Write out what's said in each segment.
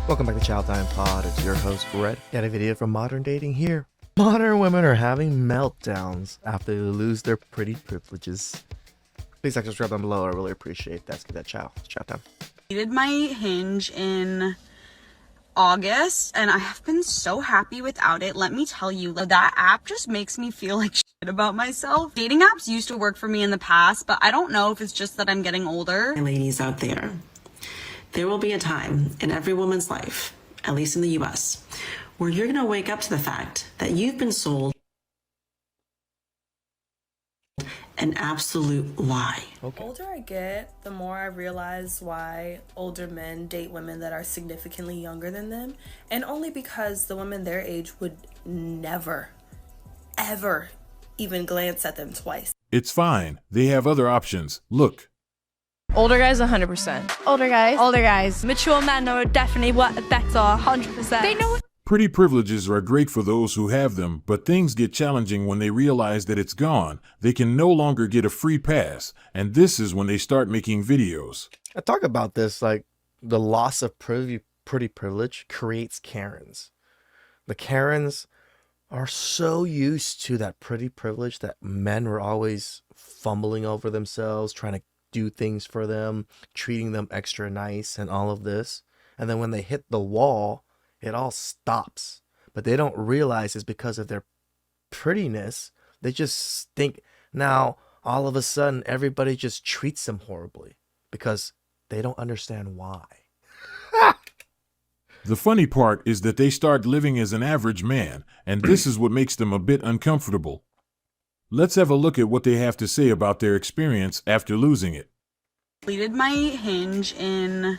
Welcome back to TheChowTimePod. It's your host, Red. Got a video from Modern Dating here. Modern women are having meltdowns after they lose their pretty privileges. Please like, subscribe down below. I really appreciate that. Let's get that chow. It's chow time. Deleted my Hinge in August, and I have been so happy without it. Let me tell you, that app just makes me feel like shit about myself. Dating apps used to work for me in the past, but I don't know if it's just that I'm getting older. Ladies out there, there will be a time in every woman's life, at least in the US, where you're going to wake up to the fact that you've been sold an absolute lie. The older I get, the more I realize why older men date women that are significantly younger than them, and only because the women their age would never, ever even glance at them twice. It's fine. They have other options. Look. Older guys, 100%. Older guys. Older guys. Mature men are definitely better, 100%. They know. Pretty privileges are great for those who have them, but things get challenging when they realize that it's gone. They can no longer get a free pass, and this is when they start making videos. I talk about this, like the loss of pretty privilege creates Karens. The Karens are so used to that pretty privilege that men were always fumbling over themselves, trying to do things for them, treating them extra nice and all of this. And then when they hit the wall, it all stops. But they don't realize it's because of their prettiness. They just think now all of a sudden everybody just treats them horribly because they don't understand why. The funny part is that they start living as an average man, and this is what makes them a bit uncomfortable. Let's have a look at what they have to say about their experience after losing it. Deleted my Hinge in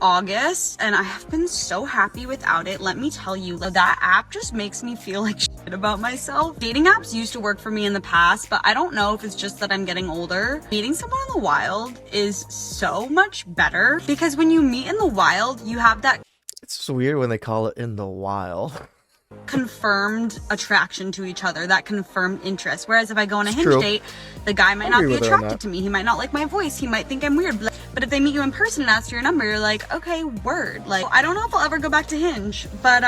August, and I have been so happy without it. Let me tell you, that app just makes me feel like shit about myself. Dating apps used to work for me in the past, but I don't know if it's just that I'm getting older. Meeting someone in the wild is so much better because when you meet in the wild, you have that It's just weird when they call it in the wild. confirmed attraction to each other, that confirmed interest. Whereas if I go on a Hinge true. date, the guy might I not agree be with her on attracted that. to me. He might not like my voice. He might think I'm weird. But if they meet you in person and ask for your number, you're like, okay, word. Like, I don't know if I'll ever go back to Hinge, but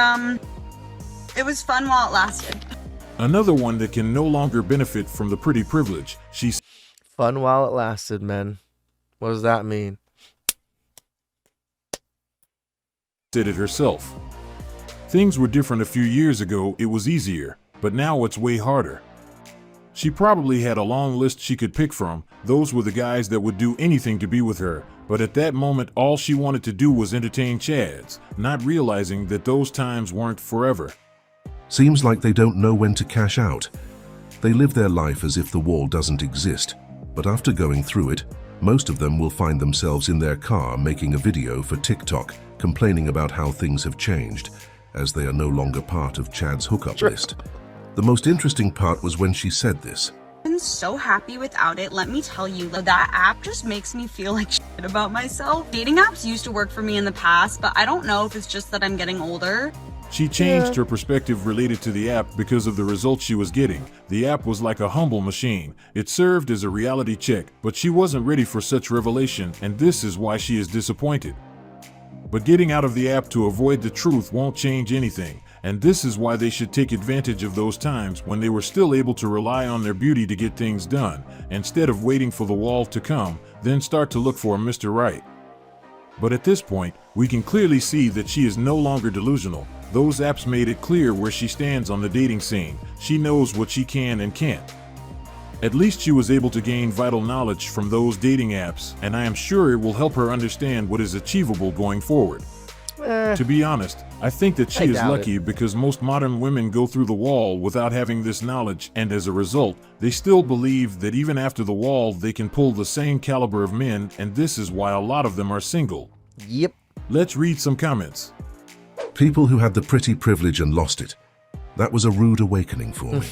it was fun while it lasted. Another one that can no longer benefit from the pretty privilege. She Fun while it lasted, men. What does that mean? said it herself. Things were different a few years ago. It was easier, but now it's way harder. She probably had a long list she could pick from. Those were the guys that would do anything to be with her, but at that moment all she wanted to do was entertain chads, not realizing that those times weren't forever. Seems like they don't know when to cash out. They live their life as if the wall doesn't exist, but after going through it, most of them will find themselves in their car making a video for TikTok, complaining about how things have changed, as they are no longer part of Chad's hookup list. The most interesting part was when she said this. I've been so happy without it. Let me tell you, that app just makes me feel like shit about myself. Dating apps used to work for me in the past, but I don't know if it's just that I'm getting older. She changed her perspective related to the app because of the results she was getting. The app was like a humble machine. It served as a reality check, but she wasn't ready for such revelation, and this is why she is disappointed. But getting out of the app to avoid the truth won't change anything, and this is why they should take advantage of those times when they were still able to rely on their beauty to get things done, instead of waiting for the wall to come, then start to look for Mr. Right. But at this point, we can clearly see that she is no longer delusional. Those apps made it clear where she stands on the dating scene. She knows what she can and can't. At least she was able to gain vital knowledge from those dating apps, and I am sure it will help her understand what is achievable going forward. To be honest, I think that she is lucky because most modern women go through the wall without having this knowledge, and as a result, they still believe that even after the wall they can pull the same caliber of men, and this is why a lot of them are single. Yep. Let's read some comments. People who had the pretty privilege and lost it. That was a rude awakening for me.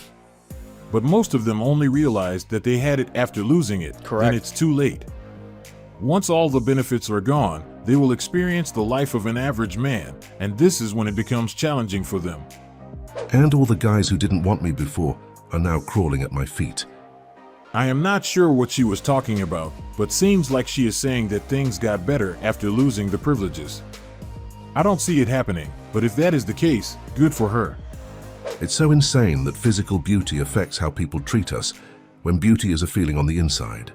But most of them only realized that they had it after losing it. Correct. Then it's too late. Once all the benefits are gone, they will experience the life of an average man, and this is when it becomes challenging for them. And all the guys who didn't want me before are now crawling at my feet. I am not sure what she was talking about, but seems like she is saying that things got better after losing the privileges. I don't see it happening, but if that is the case, good for her. It's so insane that physical beauty affects how people treat us, when beauty is a feeling on the inside.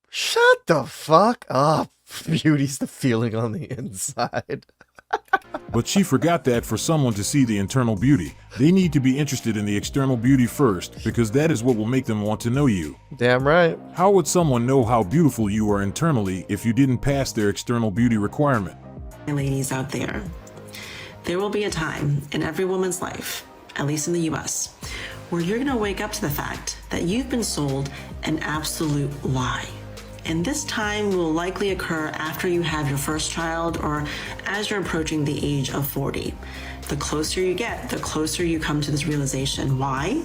Shut the fuck up. Beauty's the feeling on the inside. But she forgot that for someone to see the internal beauty, they need to be interested in the external beauty first, because that is what will make them want to know you. Damn right. How would someone know how beautiful you are internally if you didn't pass their external beauty requirement? Ladies out there, there will be a time in every woman's life, at least in the US, where you're gonna wake up to the fact that you've been sold an absolute lie. And this time will likely occur after you have your first child or as you're approaching the age of 40. The closer you get, the closer you come to this realization. Why?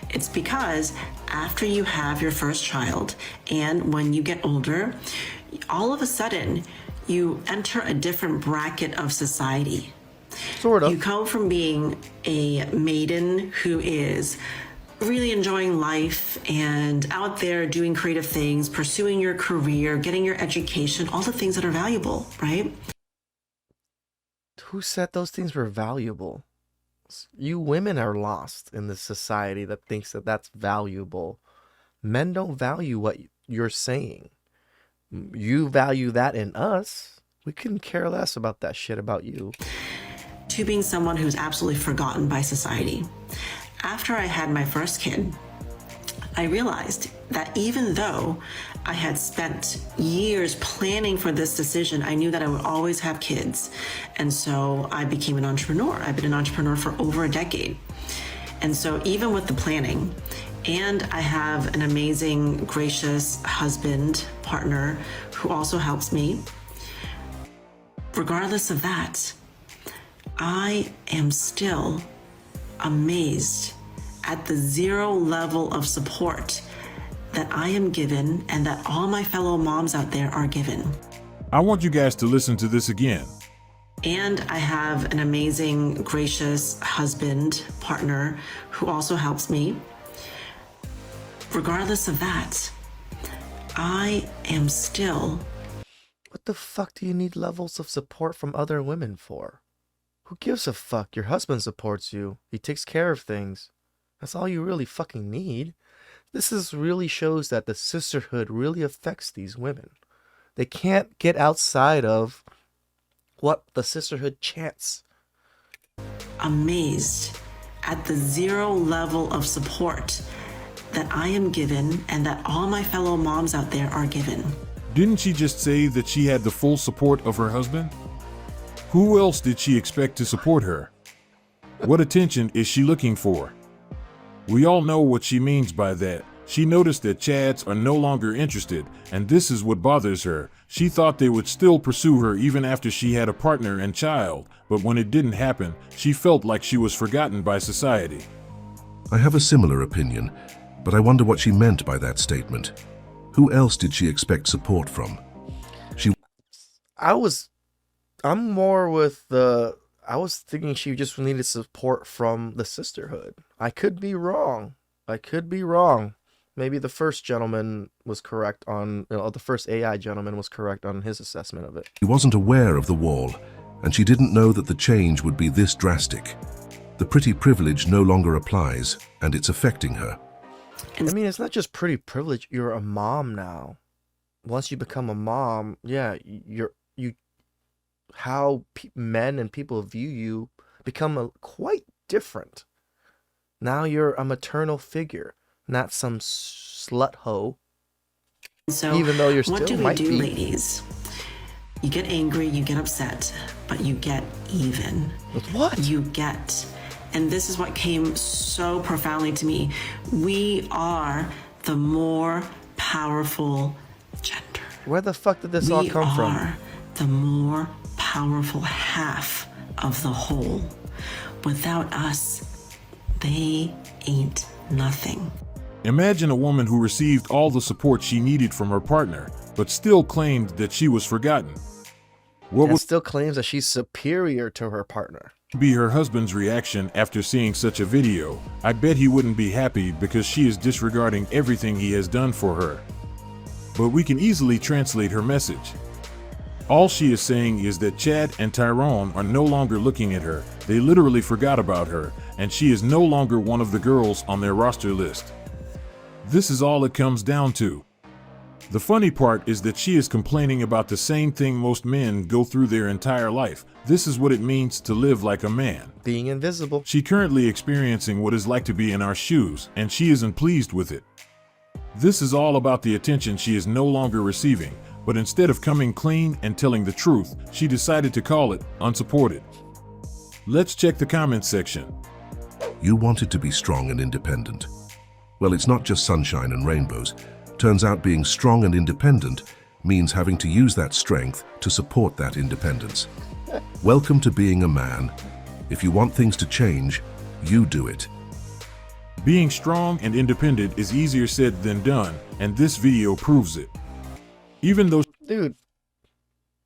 It's because after you have your first child and when you get older, all of a sudden you enter a different bracket of society. Sort of. You go from being a maiden who is really enjoying life and out there doing creative things, pursuing your career, getting your education, all the things that are valuable, right? Who said those things were valuable? You women are lost in this society that thinks that that's valuable. Men don't value what you're saying. You value that in us. We couldn't care less about that shit about you. To being someone who's absolutely forgotten by society. After I had my first kid, I realized that even though I had spent years planning for this decision, I knew that I would always have kids. And so I became an entrepreneur. I've been an entrepreneur for over a decade. And so even with the planning, and I have an amazing, gracious husband, partner, who also helps me, regardless of that, I am still amazed at the zero level of support that I am given and that all my fellow moms out there are given. I want you guys to listen to this again. And I have an amazing, gracious husband, partner, who also helps me. Regardless of that, I am still... What the fuck do you need levels of support from other women for? Who gives a fuck? Your husband supports you. He takes care of things. That's all you really fucking need. Really shows that the sisterhood really affects these women. They can't get outside of what the sisterhood chants. Amazed at the zero level of support that I am given and that all my fellow moms out there are given. Didn't she just say that she had the full support of her husband? Who else did she expect to support her? What attention is she looking for? We all know what she means by that. She noticed that Chads are no longer interested, and this is what bothers her. She thought they would still pursue her even after she had a partner and child, but when it didn't happen, she felt like she was forgotten by society. I have a similar opinion, but I wonder what she meant by that statement. Who else did she expect support from? I'm more with the... I was thinking she just needed support from the sisterhood. I could be wrong. Maybe the first gentleman was correct on... the first AI gentleman was correct on his assessment of it. She wasn't aware of the wall, and she didn't know that the change would be this drastic. The pretty privilege no longer applies, and it's affecting her. I mean, it's not just pretty privilege. You're a mom now. Once you become a mom, yeah, how men and people view you become quite different. Now you're a maternal figure, not some slut hoe. So even though you're what still do we might do, be. ladies? You get angry, you get upset, but you get even. With what? You get, and this is what came so profoundly to me. We are the more powerful gender. Where the fuck did this all come from? We are the more powerful half of the whole. Without us, they ain't nothing. Imagine a woman who received all the support she needed from her partner, but still claimed that she was forgotten. What And would still claims that she's superior to her partner. be her husband's reaction after seeing such a video? I bet he wouldn't be happy because she is disregarding everything he has done for her. But we can easily translate her message. All she is saying is that Chad and Tyrone are no longer looking at her. They literally forgot about her, and she is no longer one of the girls on their roster list. This is all it comes down to. The funny part is that she is complaining about the same thing most men go through their entire life. This is what it means to live like a man. Being invisible. She currently experiencing what it's like to be in our shoes, and she isn't pleased with it. This is all about the attention she is no longer receiving, but instead of coming clean and telling the truth, she decided to call it unsupported. Let's check the comments section. You wanted to be strong and independent. Well, it's not just sunshine and rainbows. Turns out being strong and independent means having to use that strength to support that independence. Welcome to being a man. If you want things to change, you do it. Being strong and independent is easier said than done, and this video proves it. Even though Dude,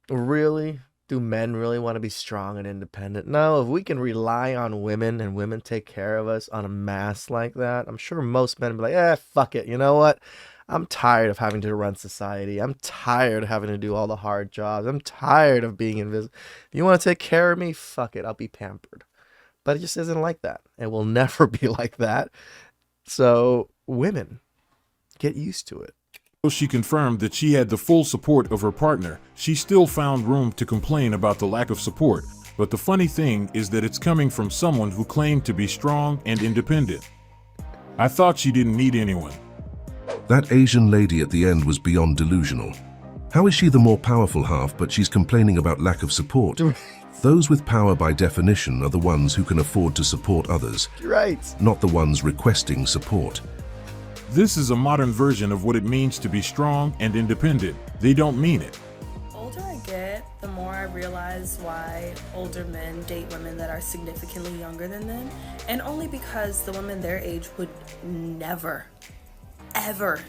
really? Do men really want to be strong and independent? No, if we can rely on women and women take care of us on a mass like that, I'm sure most men would be like, fuck it. You know what? I'm tired of having to run society. I'm tired of having to do all the hard jobs. I'm tired of being invisible. If you want to take care of me, fuck it. I'll be pampered. But it just isn't like that. It will never be like that. So women, get used to it. she confirmed that she had the full support of her partner, she still found room to complain about the lack of support. But the funny thing is that it's coming from someone who claimed to be strong and independent. I thought she didn't need anyone. That Asian lady at the end was beyond delusional. How is she the more powerful half, but she's complaining about lack of support? Those with power by definition are the ones who can afford to support others, Right. not the ones requesting support. This is a modern version of what it means to be strong and independent. They don't mean it. The older I get, the more I realize why older men date women that are significantly younger than them, and only because the women their age would never, ever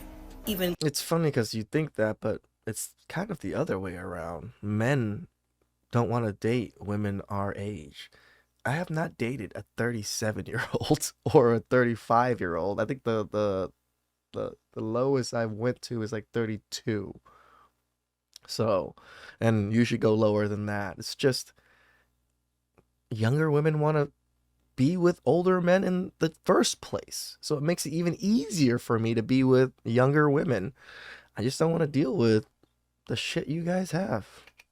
even. It's funny because you think that, but it's kind of the other way around. Men don't want to date women our age. I have not dated a 37-year-old or a 35-year-old. I think the lowest I went to is like 32. So, and you should go lower than that. It's just younger women want to be with older men in the first place. So it makes it even easier for me to be with younger women. I just don't want to deal with the shit you guys have.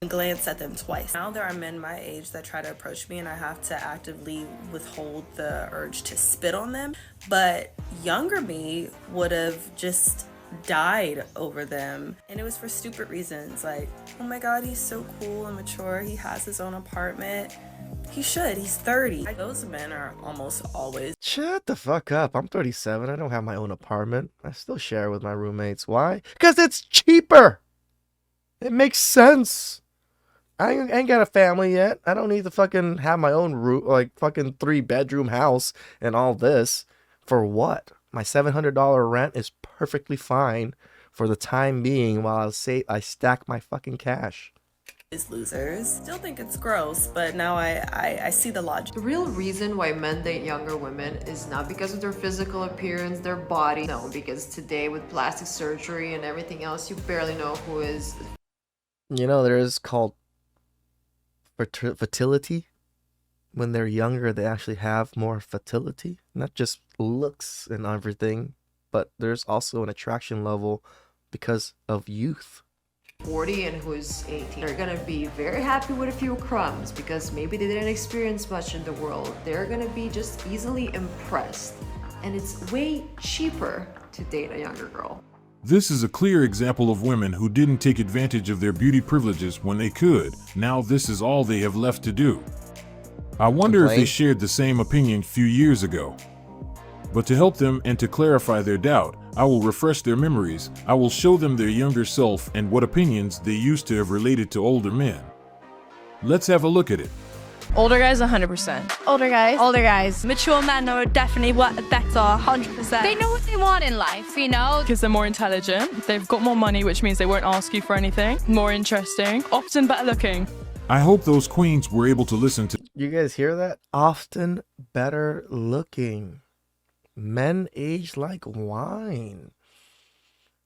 Glance at them twice. Now there are men my age that try to approach me and I have to actively withhold the urge to spit on them. But younger me would have just died over them. And it was for stupid reasons like, oh my god, he's so cool and mature. He has his own apartment. He should. He's 30. Those men are almost always. Shut the fuck up. I'm 37. I don't have my own apartment. I still share with my roommates. Why? Because it's cheaper. It makes sense. I ain't got a family yet. I don't need to fucking have my own room, like fucking 3-bedroom house and all this. For what? My $700 rent is perfectly fine for the time being while I stack my fucking cash. Losers. Still think it's gross, but now I see the logic. The real reason why men date younger women is not because of their physical appearance, their body. No, because today with plastic surgery and everything else, you barely know who is. You know, there is called fertility. When they're younger, they actually have more fertility, not just looks and everything, but there's also an attraction level because of youth. 40 and who's 18. They're gonna be very happy with a few crumbs because maybe they didn't experience much in the world. They're gonna be just easily impressed. And it's way cheaper to date a younger girl. This is a clear example of women who didn't take advantage of their beauty privileges when they could. Now this is all they have left to do. I wonder if they shared the same opinion a few years ago. But to help them and to clarify their doubt, I will refresh their memories. I will show them their younger self and what opinions they used to have related to older men. Let's have a look at it. Older guys, 100%. Older guys. Older guys. Mature men are definitely better, 100%. They know what they want in life, you know? Because they're more intelligent, they've got more money, which means they won't ask you for anything, more interesting, often better looking. I hope those queens were able to listen to. You guys hear that? Often better looking. Men age like wine.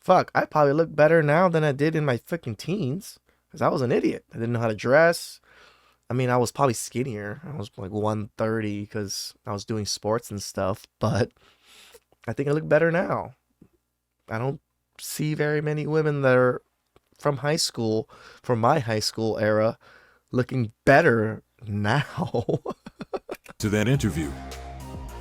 Fuck, I probably look better now than I did in my freaking teens. Because I was an idiot. I didn't know how to dress. I mean, I was probably skinnier. I was like 130 because I was doing sports and stuff. But I think I look better now. I don't see very many women that are from high school, from my high school era, looking better now. To that interview.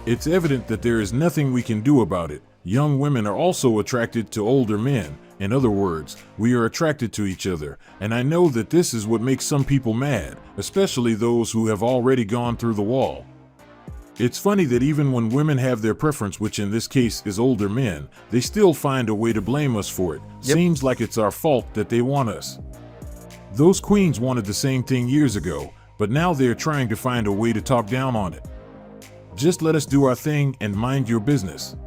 It's evident that there is nothing we can do about it. Young women are also attracted to older men. In other words, we are attracted to each other, and I know that this is what makes some people mad, especially those who have already gone through the wall. It's funny that even when women have their preference, which in this case is older men, they still find a way to blame us for it. Yep. Seems like it's our fault that they want us. Those queens wanted the same thing years ago, but now they're trying to find a way to talk down on it. Just let us do our thing and mind your business.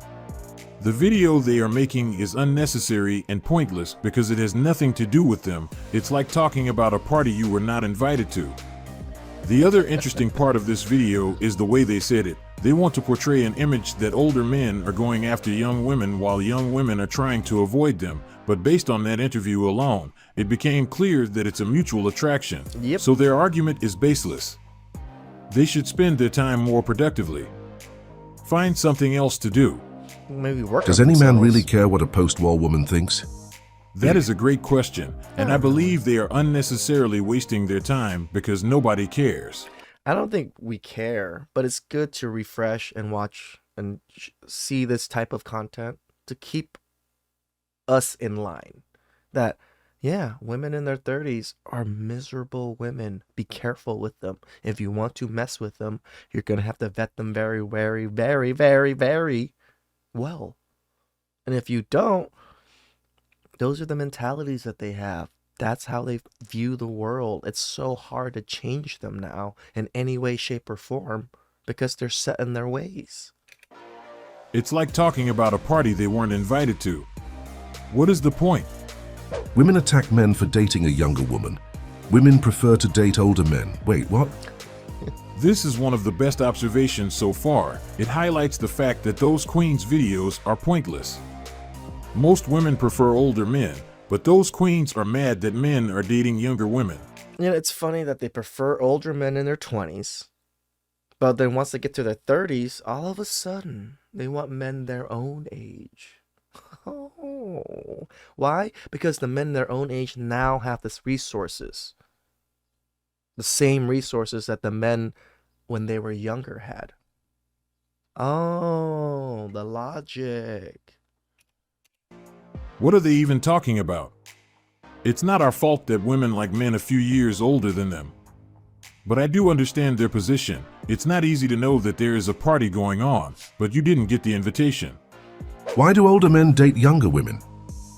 The video they are making is unnecessary and pointless because it has nothing to do with them. It's like talking about a party you were not invited to. The other interesting part of this video is the way they said it. They want to portray an image that older men are going after young women while young women are trying to avoid them. But based on that interview alone, it became clear that it's a mutual attraction. Yep. So their argument is baseless. They should spend their time more productively. Find something else to do. Maybe work. Does on any man themselves. really care what a post-war woman thinks? That is a great question, and I believe they are unnecessarily wasting their time because nobody cares. I don't think we care, but it's good to refresh and watch and see this type of content to keep us in line. That, yeah, women in their 30s are miserable women. Be careful with them. If you want to mess with them, you're going to have to vet them very, very, very, very, very well. And if you don't, those are the mentalities that they have. That's how they view the world. It's so hard to change them now in any way, shape, or form because they're set in their ways. It's like talking about a party they weren't invited to. What is the point? Women attack men for dating a younger woman. Women prefer to date older men. Wait, what? This is one of the best observations so far. It highlights the fact that those queens' videos are pointless. Most women prefer older men, but those queens are mad that men are dating younger women. You know, it's funny that they prefer older men in their 20s, but then once they get to their 30s, all of a sudden, they want men their own age. Oh, why? Because the men their own age now have this resources. The same resources that the men when they were younger had. Oh, the logic. What are they even talking about? It's not our fault that women like men a few years older than them. But I do understand their position. It's not easy to know that there is a party going on, but you didn't get the invitation. Why do older men date younger women?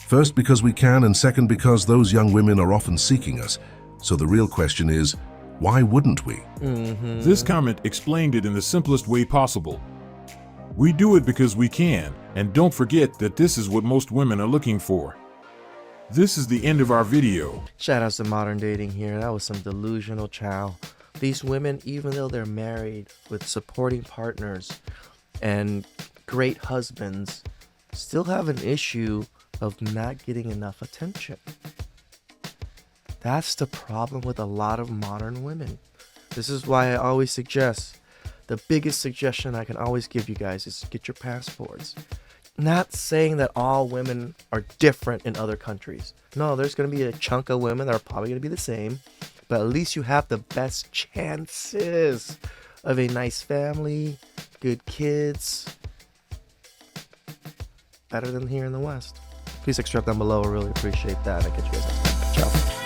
First, because we can, and second, because those young women are often seeking us. So the real question is, why wouldn't we? This comment explained it in the simplest way possible. We do it because we can, and don't forget that this is what most women are looking for. This is the end of our video. Shout out to modern dating here. That was some delusional chow. These women, even though they're married with supporting partners and great husbands, still have an issue of not getting enough attention. That's the problem with a lot of modern women. This is why I always suggest, the biggest suggestion I can always give you guys is get your passports. Not saying that all women are different in other countries. No, there's going to be a chunk of women that are probably going to be the same, but at least you have the best chances of a nice family, good kids. Better than here in the West. Please subscribe down below. I really appreciate that. I catch you guys next time. Ciao.